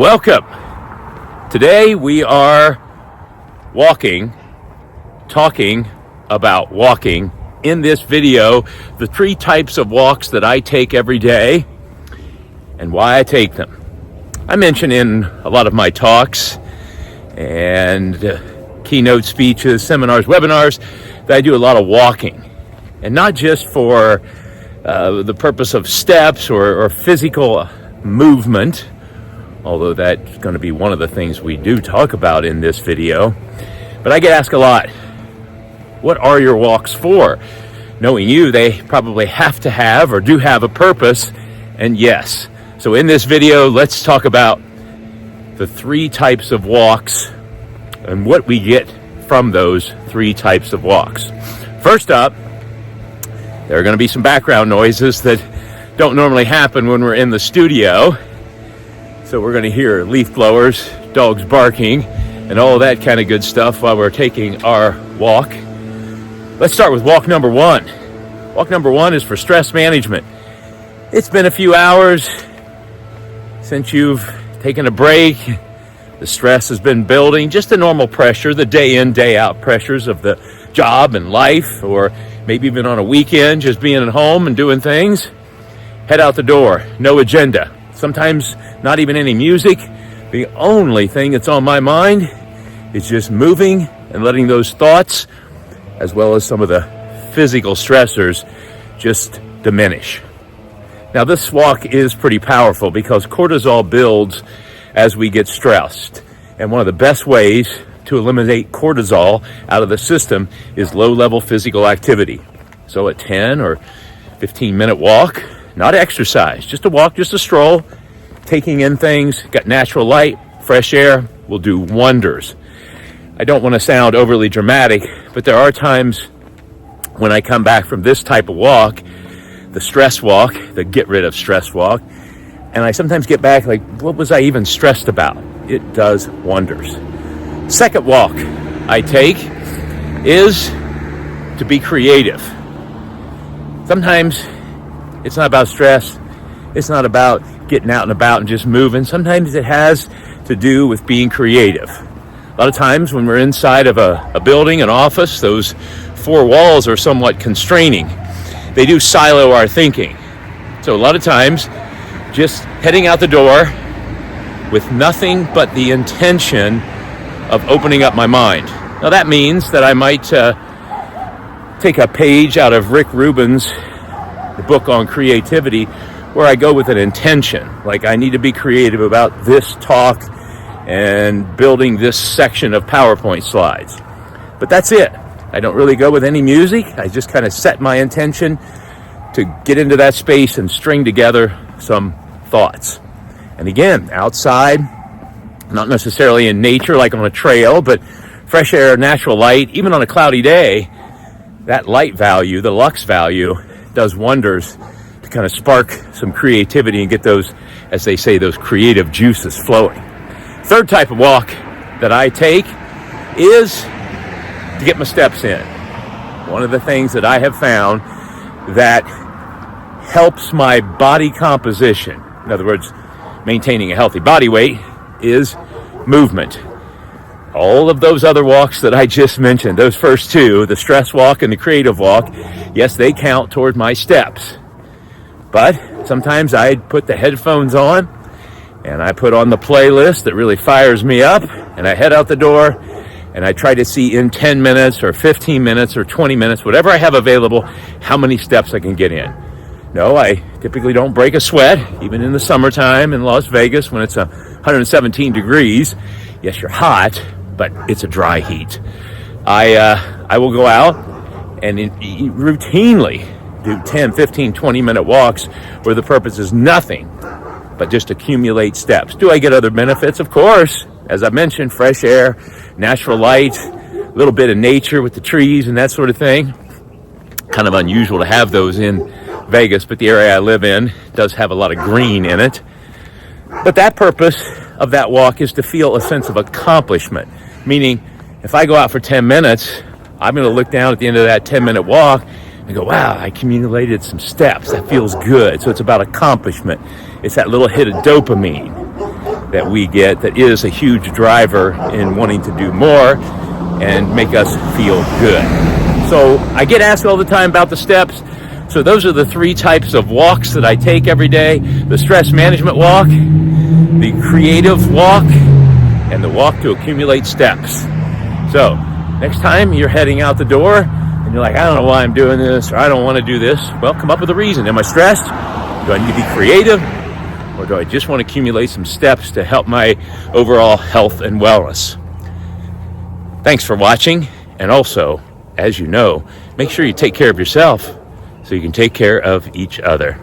Welcome. Today we are talking about walking. In this video, the 3 types of walks that I take every day and why I take them. I mention in a lot of my talks and keynote speeches, seminars, webinars, that I do a lot of walking. And not just for the purpose of steps or physical movement, although that's going to be one of the things we do talk about in this video. But I get asked a lot, what are your walks for? Knowing you, they probably have to have or do have a purpose, and yes. So in this video, let's talk about the 3 types of walks and what we get from those 3 types of walks. First up, there are going to be some background noises that don't normally happen when we're in the studio. So we're going to hear leaf blowers, dogs barking, and all that kind of good stuff while we're taking our walk. Let's start with walk number 1. Walk number 1 is for stress management. It's been a few hours since you've taken a break. The stress has been building, just the normal pressure, the day in, day out pressures of the job and life, or maybe even on a weekend, just being at home and doing things. Head out the door, no agenda. Sometimes not even any music. The only thing that's on my mind is just moving and letting those thoughts, as well as some of the physical stressors, just diminish. Now this walk is pretty powerful because cortisol builds as we get stressed. And one of the best ways to eliminate cortisol out of the system is low-level physical activity. So a 10 or 15-minute walk, not exercise, just a walk, just a stroll, taking in things, got natural light, fresh air, will do wonders. I don't want to sound overly dramatic, but there are times when I come back from this type of walk, the stress walk, the get rid of stress walk, and I sometimes get back like, what was I even stressed about? It does wonders. Second walk I take is to be creative. Sometimes it's not about stress. It's not about getting out and about and just moving. Sometimes it has to do with being creative. A lot of times when we're inside of a building, an office, those 4 walls are somewhat constraining. They do silo our thinking. So a lot of times, just heading out the door with nothing but the intention of opening up my mind. Now that means that I might take a page out of Rick Rubin's book on creativity, where I go with an intention, like I need to be creative about this talk and building this section of PowerPoint slides. But that's it. I don't really go with any music. I just kind of set my intention to get into that space and string together some thoughts. And again, outside, not necessarily in nature like on a trail, but fresh air, natural light, even on a cloudy day, that light value, the lux value, does wonders to kind of spark some creativity and get those, as they say, those creative juices flowing. Third type of walk that I take is to get my steps in. One of the things that I have found that helps my body composition, in other words, maintaining a healthy body weight, is movement. All of those other walks that I just mentioned, those first 2, the stress walk and the creative walk, yes, they count toward my steps. But sometimes I put the headphones on and I put on the playlist that really fires me up, and I head out the door and I try to see in 10 minutes or 15 minutes or 20 minutes, whatever I have available, how many steps I can get in. No, I typically don't break a sweat, even in the summertime in Las Vegas when it's 117 degrees. Yes, you're hot, but it's a dry heat. I will go out and routinely do 10, 15, 20-minute walks where the purpose is nothing but just accumulate steps. Do I get other benefits? Of course. As I mentioned, fresh air, natural light, a little bit of nature with the trees and that sort of thing. Kind of unusual to have those in Vegas, but the area I live in does have a lot of green in it. But that purpose of that walk is to feel a sense of accomplishment, meaning if I go out for 10 minutes, I'm going to look down at the end of that 10-minute walk and go, wow, I accumulated some steps. That feels good. So it's about accomplishment. It's that little hit of dopamine. that we get that is a huge driver in wanting to do more and make us feel good. So I get asked all the time about the steps. So those are the 3 types of walks that I take every day: the stress management walk, the creative walk, and the walk to accumulate steps. So next time you're heading out the door and you're like, I don't know why I'm doing this, or I don't want to do this, well, come up with a reason. Am I stressed? Do I need to be creative? Or do I just want to accumulate some steps to help my overall health and wellness? Thanks for watching. And also, as you know, make sure you take care of yourself so you can take care of each other.